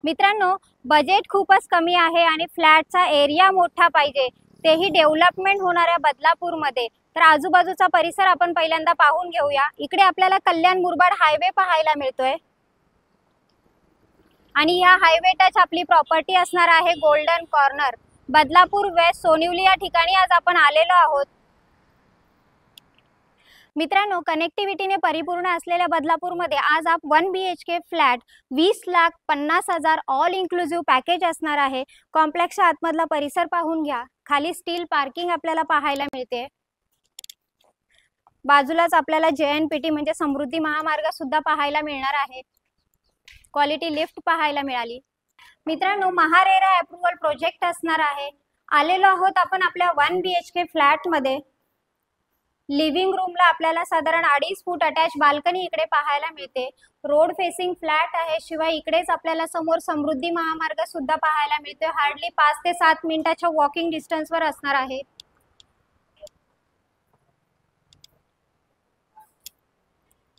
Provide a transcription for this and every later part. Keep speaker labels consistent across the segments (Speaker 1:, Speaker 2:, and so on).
Speaker 1: मित्रांनो, बजेट खूपच कमी आहे आणि फ्लॅटचा एरिया मोठा पाहिजे, तेही डेव्हलपमेंट होणाऱ्या बदलापूरमध्ये। तर आजूबाजूचा परिसर आपण पहिल्यांदा पाहून घेऊया। इकडे आपल्याला कल्याण मुरबाड हायवे पाहायला मिळतोय आणि या हायवे टच आपली प्रॉपर्टी असणार आहे गोल्डन कॉर्नर, बदलापूर वेस्ट सोनिवली या ठिकाणी आज आपण आलेलो आहोत। मित्रांनो, कनेक्टिव्हिटीने परिपूर्ण असलेल्या बदलापूरमध्ये आज आप 1 BHK flat 20,50,000 all inclusive package असणार आहे। कॉम्प्लेक्सच्या आतमधला परिसर पाहून घ्या। खाली स्टील पार्किंग आपल्याला पाहायला मिळते। बाजूलाच आपल्याला JNPT म्हणजे समृद्धी महामार्ग सुद्धा पाहायला मिळणार आहे। क्वालिटी लिफ्ट पाहायला मिळाली। मित्रांनो, महारेरा अप्रूव्हल प्रोजेक्ट असणार आहे। आलेलो आहोत आपण आपल्या 1 BHK फ्लॅट मध्ये। लिव्हिंग रूमला आपल्याला साधारण 2.5 फूट अटॅच बाल्कनी इकडे पाहायला मिळते। रोड फेसिंग फ्लॅट आहे, शिवाय इकडेच आपल्याला समोर समृद्धी महामार्ग सुद्धा पाहायला मिळतोय। हार्डली 5 ते 7 मिनिटाच्या वॉकिंग डिस्टन्सवर असणार आहे।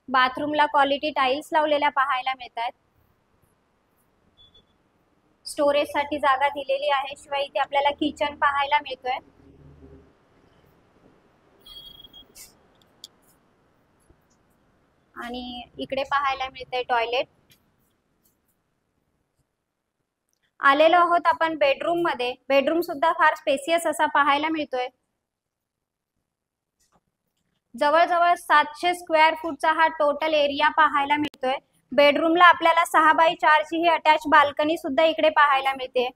Speaker 1: बाथरूमला क्वालिटी टाइल्स लावलेल्या पाहायला मिळतात। स्टोरेजसाठी जागा दिलेली आहे, शिवाय इथे आपल्याला किचन पाहायला मिळतोय। आणि इकडे पाहायला मिळते टॉयलेट। आलेलो आहोत आपण बेडरूम मध्ये। बेडरूम सुद्धा फार स्पेसियस असा पाहायला मिळतोय। जवळजवळ 700 स्क्वेअर फूटचा हा टोटल एरिया पाहायला मिळतोय। बेडरूमला आपल्याला 6x4 ची ही अटॅच बाल्कनी सुद्धा इकडे पाहायला मिळते।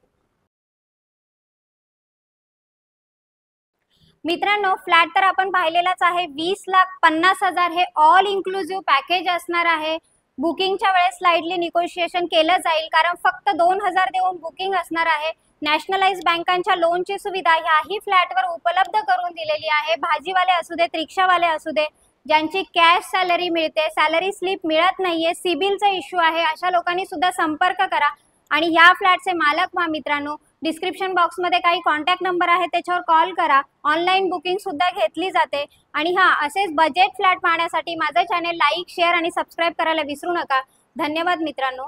Speaker 1: मित्रांनो, फ्लॅट तर आपण पाहिलेलाच आहे। 20,50,000 हे ऑल इन्क्लुसिव्ह पॅकेज असणार आहे। बुकिंगच्या वेळेस स्लाइडली निगोशिएशन केलं जाईल, कारण फक्त 2,000 देऊन बुकिंग असणार आहे। नॅशनलाइज बँकांच्या लोनची सुविधा ह्याही फ्लॅटवर उपलब्ध करून दिलेली आहे। भाजीवाले असू देत, रिक्षावाले असू दे, ज्यांची कॅश सॅलरी मिळते, सॅलरी स्लिप मिळत नाहीये, सिबिलचा इश्यू आहे, अशा लोकांनी सुद्धा संपर्क करा। आणि ह्या फ्लॅटचे मालक व्हा मित्रांनो। डिस्क्रिप्शन बॉक्स मध्ये काही कॉन्टॅक्ट नंबर आहे, त्याच्यावर कॉल करा। ऑनलाइन बुकिंग सुद्धा घेतली जाते। आणि असेच बजेट फ्लॅट पाहण्यासाठी माझं चॅनल लाईक, शेअर आणि सबस्क्राइब करायला विसरू नका। धन्यवाद मित्रांनो।